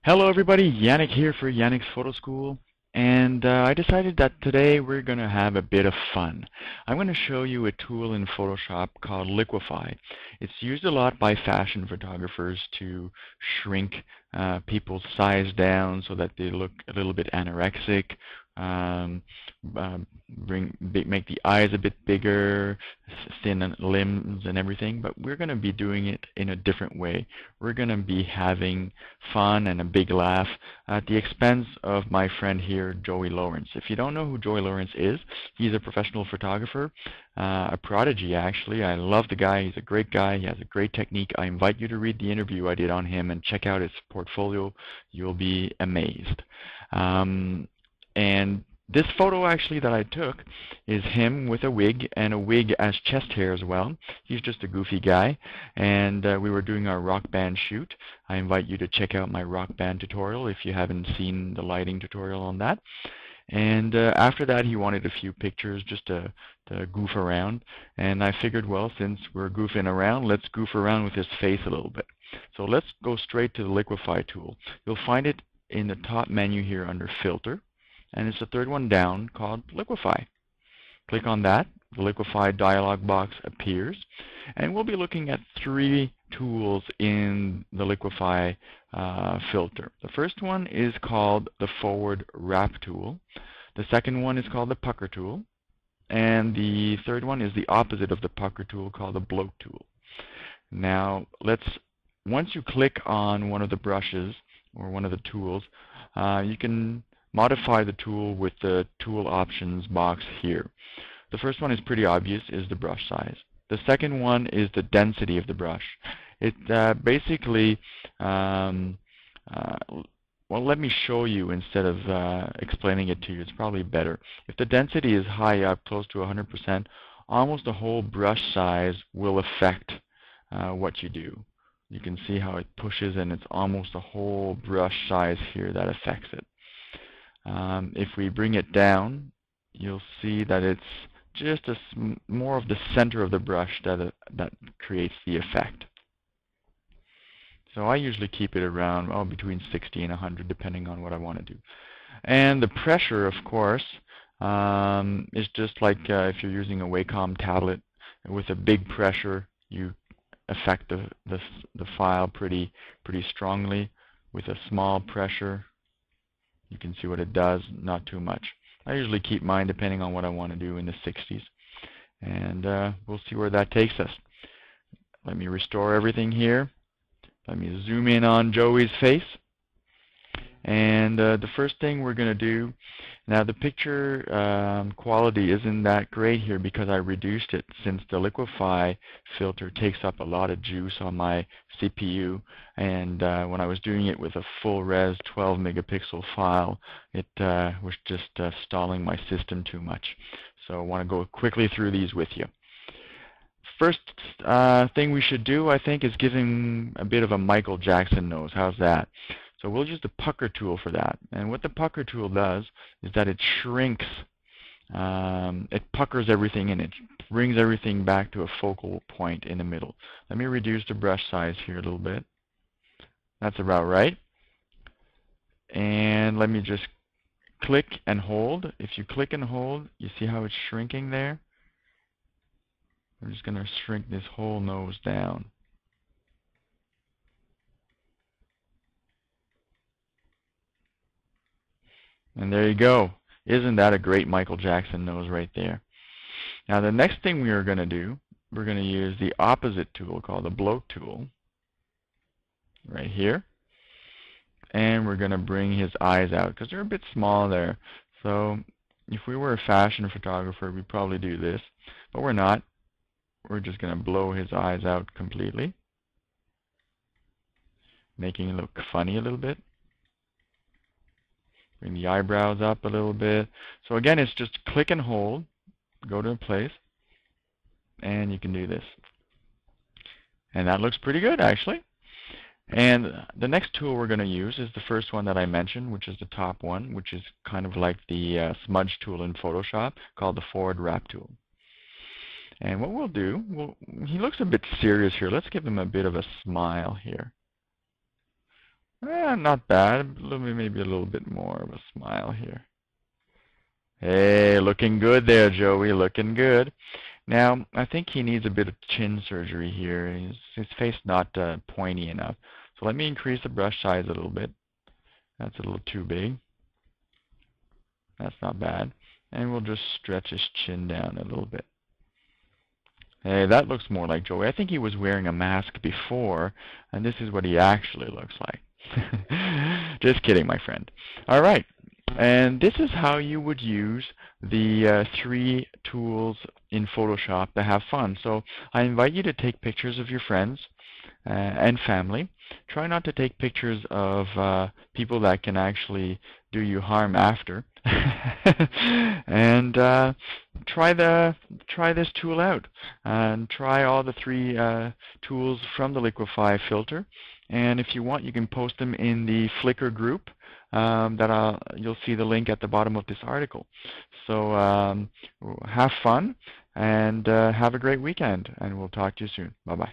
Hello everybody, Yannick here for Yannick's Photo School, and I decided that today we're going to have a bit of fun. I'm going to show you a tool in Photoshop called Liquify. It's used a lot by fashion photographers to shrink people's size down so that they look a little bit anorexic, um, make the eyes a bit bigger, thin limbs and everything, but we're going to be doing it in a different way. We're going to be having fun and a big laugh at the expense of my friend here, Joey Lawrence. If you don't know who Joey Lawrence is, he's a professional photographer, a prodigy actually. I love the guy. He's a great guy. He has a great technique. I invite you to read the interview I did on him and check out his portfolio. You'll be amazed. And this photo actually that I took is him with a wig and a wig as chest hair as well. He's just a goofy guy, and we were doing our rock band shoot. I invite you to check out my rock band tutorial if you haven't seen the lighting tutorial on that. And after that, he wanted a few pictures just to goof around. And I figured, well, since we're goofing around, let's goof around with his face a little bit. So let's go straight to the Liquify tool. You'll find it in the top menu here under Filter, and it's the third one down called Liquify. Click on that. The Liquify dialog box appears, and we'll be looking at three tools in the Liquify filter. The first one is called the Forward Wrap tool. The second one is called the Pucker tool, and the third one is the opposite of the Pucker tool called the Bloat tool. Now, once you click on one of the brushes or one of the tools, you can modify the tool with the tool options box here. The first one is pretty obvious, is the brush size. The second one is the density of the brush. It basically, well, let me show you instead of explaining it to you. It's probably better. If the density is high up, close to 100%, almost the whole brush size will affect what you do. You can see how it pushes, and it's almost the whole brush size here that affects it. If we bring it down, you'll see that it's just more of the center of the brush that creates the effect. So I usually keep it around between 60 and 100 depending on what I want to do. And the pressure, of course, is just like if you're using a Wacom tablet. With a big pressure, you affect the file pretty strongly. With a small pressure, you can see what it does, not too much. I usually keep mine, depending on what I want to do, in the 60s. And we'll see where that takes us. Let me restore everything here. Let me zoom in on Joey's face. And the first thing we're going to do, now the picture quality isn't that great here because I reduced it, since the Liquify filter takes up a lot of juice on my CPU, and when I was doing it with a full res 12 megapixel file, it was just stalling my system too much. So I want to go quickly through these with you. First thing we should do, I think, is give him a bit of a Michael Jackson nose. How's that? So we'll use the Pucker tool for that. And what the Pucker tool does is that it shrinks, it puckers everything, and it brings everything back to a focal point in the middle. Let me reduce the brush size here a little bit. That's about right. And let me just click and hold. If you click and hold, you see how it's shrinking there? I'm just going to shrink this whole nose down. And there you go. Isn't that a great Michael Jackson nose right there? Now the next thing we are going to do, we're going to use the opposite tool called the Bloat tool right here. And we're going to bring his eyes out because they're a bit small there. So if we were a fashion photographer, we'd probably do this. But we're not. We're just going to blow his eyes out completely, making it look funny a little bit. Bring the eyebrows up a little bit. So again, it's just click and hold, go to a place, and you can do this. And that looks pretty good, actually. And the next tool we're going to use is the first one that I mentioned, which is the top one, which is kind of like the smudge tool in Photoshop, called the Forward Wrap tool. And what we'll do, he looks a bit serious here. Let's give him a bit of a smile here. Not bad. Maybe a little bit more of a smile here. Hey, looking good there, Joey. Looking good. Now, I think he needs a bit of chin surgery here. His face not pointy enough. So let me increase the brush size a little bit. That's a little too big. That's not bad. And we'll just stretch his chin down a little bit. Hey, that looks more like Joey. I think he was wearing a mask before, and this is what he actually looks like. Just kidding, my friend. All right. And this is how you would use the 3 tools in Photoshop to have fun. So I invite you to take pictures of your friends and family. Try not to take pictures of people that can actually do you harm after. And try this tool out. And try all the 3 tools from the Liquify filter. And if you want, you can post them in the Flickr group. You'll see the link at the bottom of this article. So have fun and have a great weekend, and we'll talk to you soon. Bye-bye.